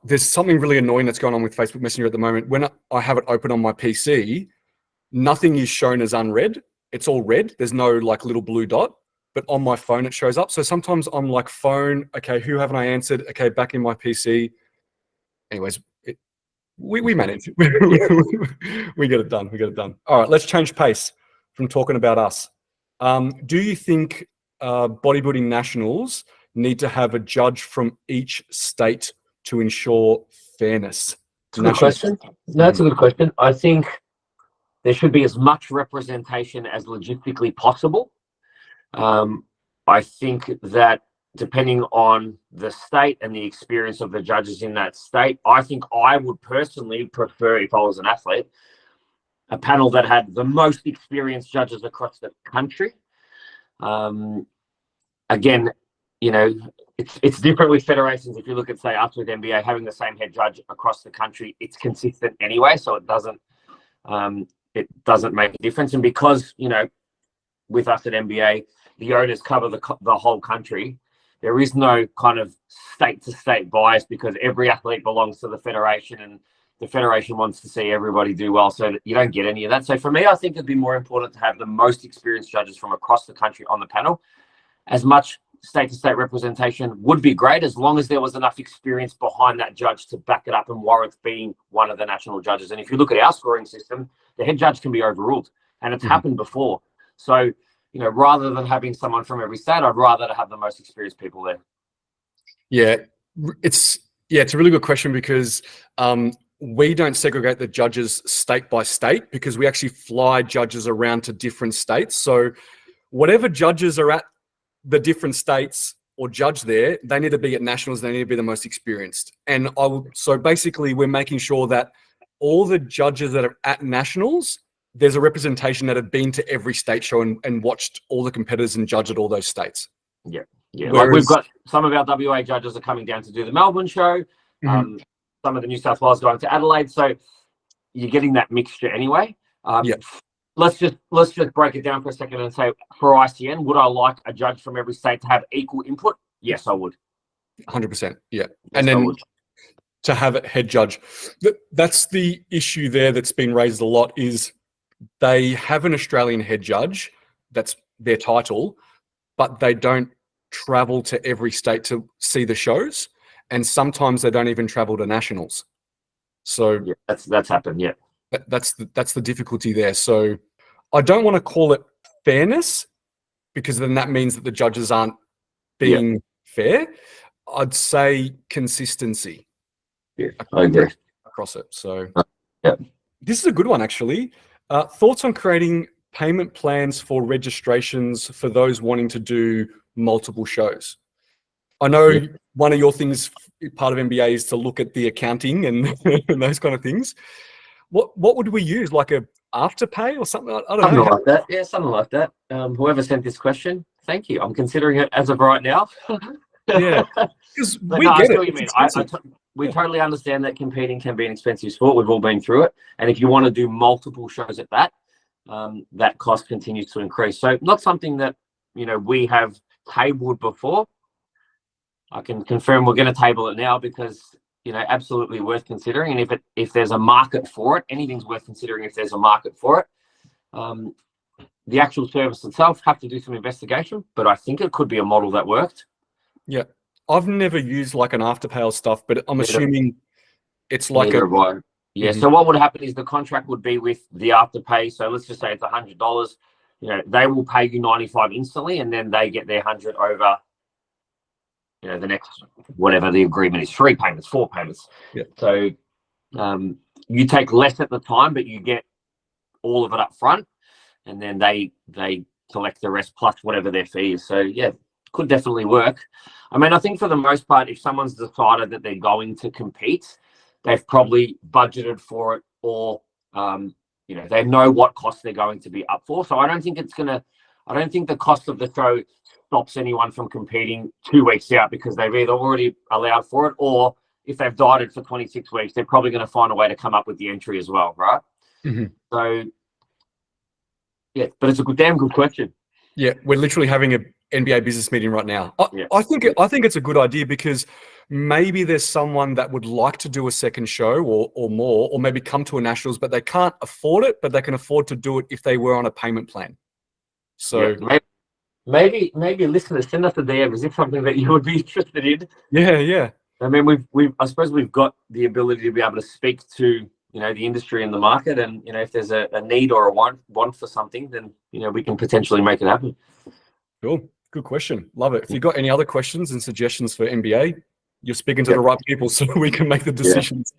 there's something really annoying that's going on with Facebook Messenger at the moment. When I have it open on my PC, nothing is shown as unread. It's all red. There's no like little blue dot, but on my phone it shows up. So sometimes I'm like, phone, okay, who haven't I answered? Okay, back in my PC. Anyways, we manage. We get it done. All right, let's change pace from talking about us. Do you think bodybuilding nationals need to have a judge from each state to ensure fairness? That's a good question. No, that's a good question. I think there should be as much representation as logistically possible. I think that depending on the state and the experience of the judges in that state, I think I would personally prefer, if I was an athlete, a panel that had the most experienced judges across the country. Again, it's different with federations. If you look at, say, us with NBA, having the same head judge across the country, it's consistent anyway, so it doesn't make a difference. And because, with us at NBA, the owners cover the whole country, there is no kind of state-to-state bias because every athlete belongs to the federation and the federation wants to see everybody do well, so that you don't get any of that. So for me, I think it'd be more important to have the most experienced judges from across the country on the panel. As much state-to-state representation would be great, as long as there was enough experience behind that judge to back it up and warrant being one of the national judges. And if you look at our scoring system, the head judge can be overruled, and it's happened before. So, rather than having someone from every state, I'd rather have the most experienced people there. Yeah, it's a really good question because we don't segregate the judges state by state because we actually fly judges around to different states. So whatever judges are at the different states or judge there, they need to be at nationals. They need to be the most experienced. And so basically we're making sure that all the judges that are at nationals, there's a representation that have been to every state show and watched all the competitors and judged at all those states. Yeah. Like we've got some of our WA judges are coming down to do the Melbourne show. Some of the New South Wales going to Adelaide. So you're getting that mixture anyway. Let's just break it down for a second and say, for ICN, would I like a judge from every state to have equal input? Yes, I would. 100%. Yeah. Yes, and then to have a head judge, that's the issue there that's been raised a lot is they have an Australian head judge, that's their title, but they don't travel to every state to see the shows, and sometimes they don't even travel to nationals. So that's happened. Yeah, that's the difficulty there. So I don't want to call it fairness because then that means that the judges aren't being fair. I'd say consistency. Yeah, I agree across it. So this is a good one actually. Thoughts on creating payment plans for registrations for those wanting to do multiple shows? I know one of your things, part of MBA, is to look at the accounting and, and those kind of things. What would we use? Like a AfterPay or something? I don't know. Like that. Yeah, something like that. Whoever sent this question, thank you. I'm considering it as of right now. Yeah, because I see what you mean. we totally understand that competing can be an expensive sport. We've all been through it. And if you want to do multiple shows at that, that cost continues to increase. So not something that, we have tabled before. I can confirm we're going to table it now because, absolutely worth considering. And if there's a market for it, anything's worth considering if there's a market for it. The actual service itself, have to do some investigation, but I think it could be a model that worked. Yeah. I've never used like an AfterPay stuff, but I'm assuming it's like Neither have I. Yeah. So what would happen is the contract would be with the AfterPay. So let's just say it's $100. They will pay you 95 instantly, and then they get their 100 over, the next whatever the agreement is, 3 payments, 4 payments. Yeah. So you take less at the time, but you get all of it up front, and then they collect the rest plus whatever their fee is. So yeah, could definitely work. I mean, I think for the most part, if someone's decided that they're going to compete, they've probably budgeted for it, or they know what costs they're going to be up for. So I don't think the cost of the show stops anyone from competing 2 weeks out, because they've either already allowed for it, or if they've dieted for 26 weeks, they're probably going to find a way to come up with the entry as well, right? So yeah, but it's a damn good question. Yeah, we're literally having a NBA business meeting right now. I think it's a good idea, because maybe there's someone that would like to do a second show or more, or maybe come to a nationals, but they can't afford it, but they can afford to do it if they were on a payment plan. So maybe listeners, send us a DM. Is this something that you would be interested in? Yeah. I mean, I suppose we've got the ability to be able to speak to the industry and the market, and if there's a need or a want for something, then we can potentially make it happen. Cool. Good question. Love it. If you've got any other questions and suggestions for NBA, you're speaking to the right people, so we can make the decisions.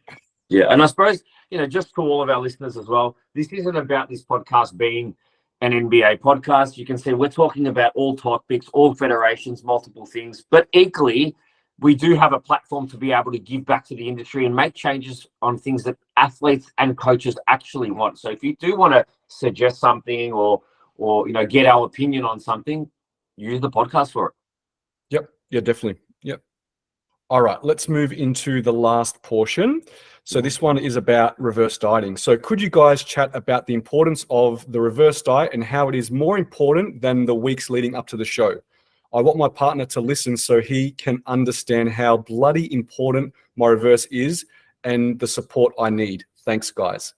Yeah. And I suppose, just to all of our listeners as well, this isn't about this podcast being an NBA podcast. You can see we're talking about all topics, all federations, multiple things, but equally, we do have a platform to be able to give back to the industry and make changes on things that athletes and coaches actually want. So if you do want to suggest something or get our opinion on something, use the podcast for it. Yep. Yeah, definitely. Yep. All right, let's move into the last portion. So this one is about reverse dieting. So could you guys chat about the importance of the reverse diet and how it is more important than the weeks leading up to the show? I want my partner to listen so he can understand how bloody important my reverse is and the support I need. Thanks, guys.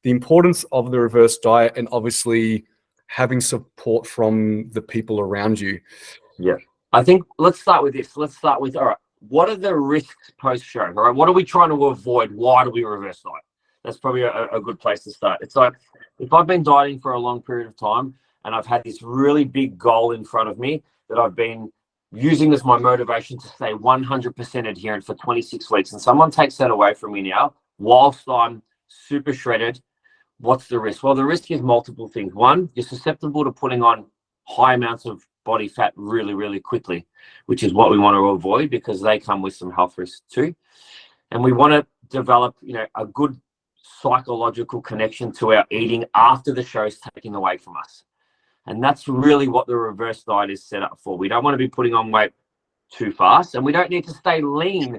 The importance of the reverse diet, and obviously having support from the people around you. Yeah. I think let's start with this. Let's start with, all right, what are the risks post-show? All right, what are we trying to avoid? Why do we reverse diet? That's probably a good place to start. It's like, if I've been dieting for a long period of time and I've had this really big goal in front of me that I've been using as my motivation to stay 100% adherent for 26 weeks, and someone takes that away from me now whilst I'm super shredded, what's the risk? Well, the risk is multiple things. One, you're susceptible to putting on high amounts of body fat really, really quickly, which is what we want to avoid, because they come with some health risks too. And we want to develop, a good psychological connection to our eating after the show's taken away from us. And that's really what the reverse diet is set up for. We don't want to be putting on weight too fast, and we don't need to stay lean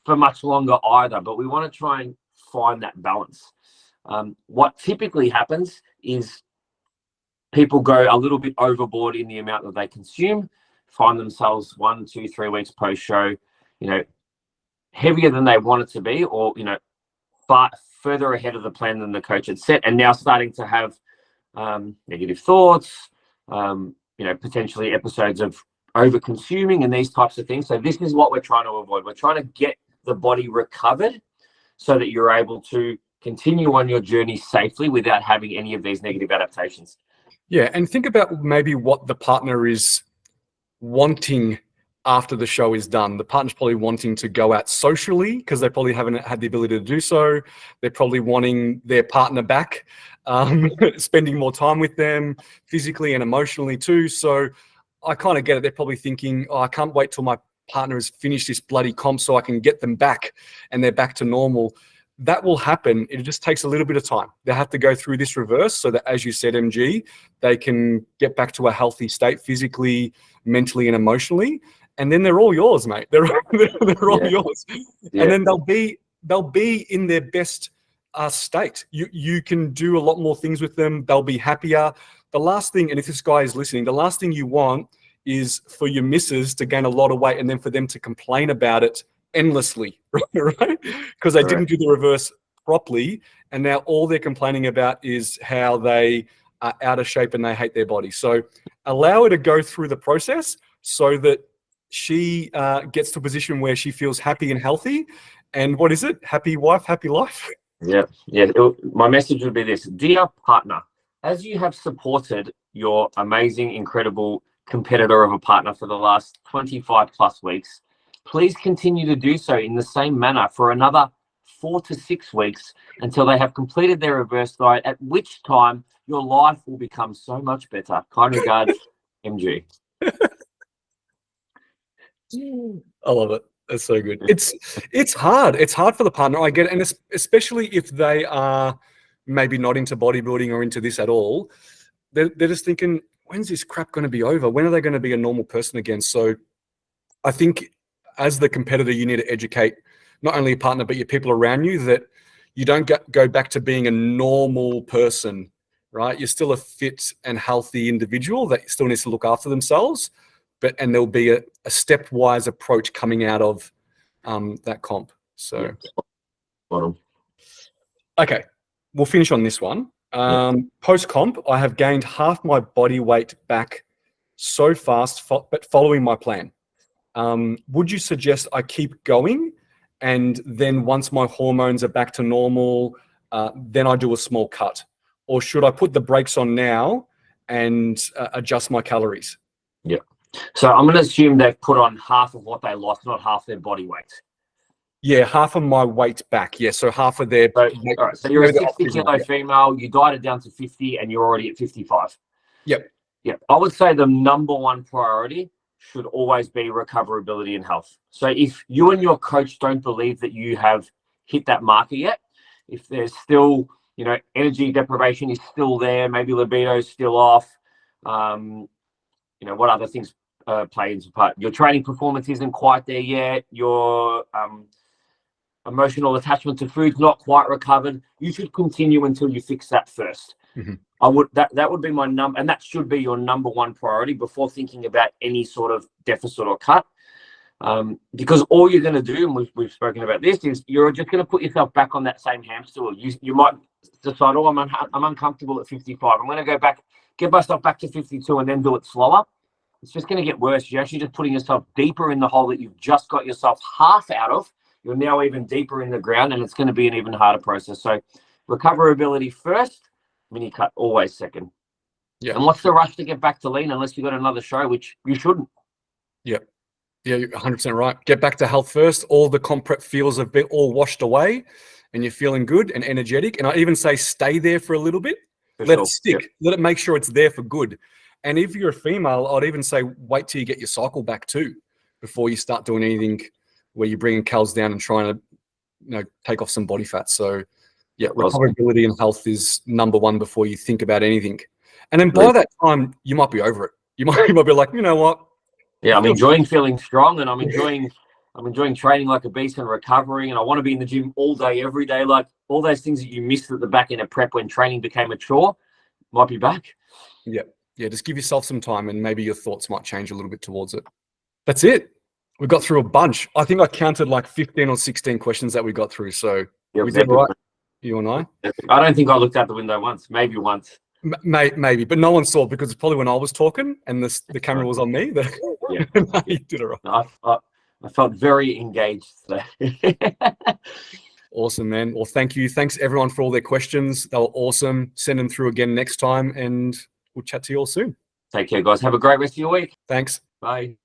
for much longer either, but we want to try and find that balance. What typically happens is people go a little bit overboard in the amount that they consume, find themselves 1, 2, 3 weeks post-show, heavier than they want it to be, or, far further ahead of the plan than the coach had set, and now starting to have negative thoughts, potentially episodes of over-consuming and these types of things. So this is what we're trying to avoid. We're trying to get the body recovered so that you're able to continue on your journey safely without having any of these negative adaptations. Yeah, and think about maybe what the partner is wanting after the show is done. The partner's probably wanting to go out socially because they probably haven't had the ability to do so. They're probably wanting their partner back, spending more time with them physically and emotionally too. So I kind of get it. They're probably thinking, I can't wait till my partner has finished this bloody comp so I can get them back and they're back to normal. That will happen. It just takes a little bit of time. They have to go through this reverse so that, as you said, MG, they can get back to a healthy state physically, mentally, and emotionally. and then they're all yours, mate. They're all Yeah. yours, Yeah. and then they'll be in their best state. You can do a lot more things with them. They'll be happier. The last thing, and if this guy is listening, the last thing you want is for your missus to gain a lot of weight and then for them to complain about it endlessly, right? Because they didn't do the reverse properly, and now all they're complaining about is how they are out of shape and they hate their body. So allow her to go through the process so that she gets to a position where she feels happy and healthy. And what is it? Happy wife, happy life. Yeah. My message would be this: dear partner, as you have supported your amazing, incredible competitor of a partner for the last 25 plus weeks, please continue to do so in the same manner for another 4 to 6 weeks until they have completed their reverse diet, at which time your life will become so much better. Kind regards, MG. I love it. That's so good. It's hard. It's hard for the partner. I get it. And especially if they are maybe not into bodybuilding or into this at all, they're just thinking, when's this crap going to be over? When are they going to be a normal person again? So I think as the competitor, you need to educate not only your partner, but your people around you that you don't go back to being a normal person, right? You're still a fit and healthy individual that still needs to look after themselves. And there'll be a stepwise approach coming out of that comp. So, okay, we'll finish on this one. Post-comp, I have gained half my body weight back so fast, but following my plan. Would you suggest I keep going, and then once my hormones are back to normal, then I do a small cut? Or should I put the brakes on now and adjust my calories? Yeah. So I'm going to assume they've put on half of what they lost, not half their body weight. Yeah, half of my weight back. Yeah, so half of their... So, all right, so you're a 60-kilo female, you dieted down to 50, and you're already at 55. Yep. I would say the number one priority should always be recoverability and health. So if you and your coach don't believe that you have hit that marker yet, if there's still, energy deprivation is still there, maybe libido is still off, what other things play into part? Your training performance isn't quite there yet. Your emotional attachment to food's not quite recovered. You should continue until you fix that first. Mm-hmm. That would be my number, and that should be your number one priority before thinking about any sort of deficit or cut. Because all you're going to do, and we've spoken about this, is you're just going to put yourself back on that same hamster wheel. You might decide, I'm uncomfortable at 55. I'm going to go back, get myself back to 52, and then do it slower. It's just going to get worse. You're actually just putting yourself deeper in the hole that you've just got yourself half out of. You're now even deeper in the ground, and it's going to be an even harder process. So recoverability first, Minicut always second. Yeah. And what's the rush to get back to lean unless you've got another show, which you shouldn't? Yeah. Yeah, you're 100% right. Get back to health first. All the comp prep feels a bit all washed away, and you're feeling good and energetic. And I even say stay there for a little bit. Let it stick. Yep. Let it make sure it's there for good. And if you're a female, I'd even say wait till you get your cycle back too before you start doing anything where you're bringing calories down and trying to take off some body fat. So yeah, recoverability and health is number one before you think about anything. And then by that time, you might be over it. You might be like, you know what? Yeah, I'm enjoying feeling strong, and I'm enjoying training like a beast and recovering, and I want to be in the gym all day, every day. Like all those things that you missed at the back end of prep when training became a chore might be back. Yeah. Yeah, just give yourself some time, and maybe your thoughts might change a little bit towards it. That's it. We got through a bunch. I think I counted like 15 or 16 questions that we got through. So we did right, you and I. I don't think I looked out the window once, maybe once. Maybe, but no one saw because it's probably when I was talking and the camera was on me. Yeah, you did it right. I felt very engaged today. Awesome, man. Well, thank you. Thanks everyone for all their questions. They were awesome. Send them through again next time, and we'll chat to you all soon. Take care, guys. Have a great rest of your week. Thanks. Bye.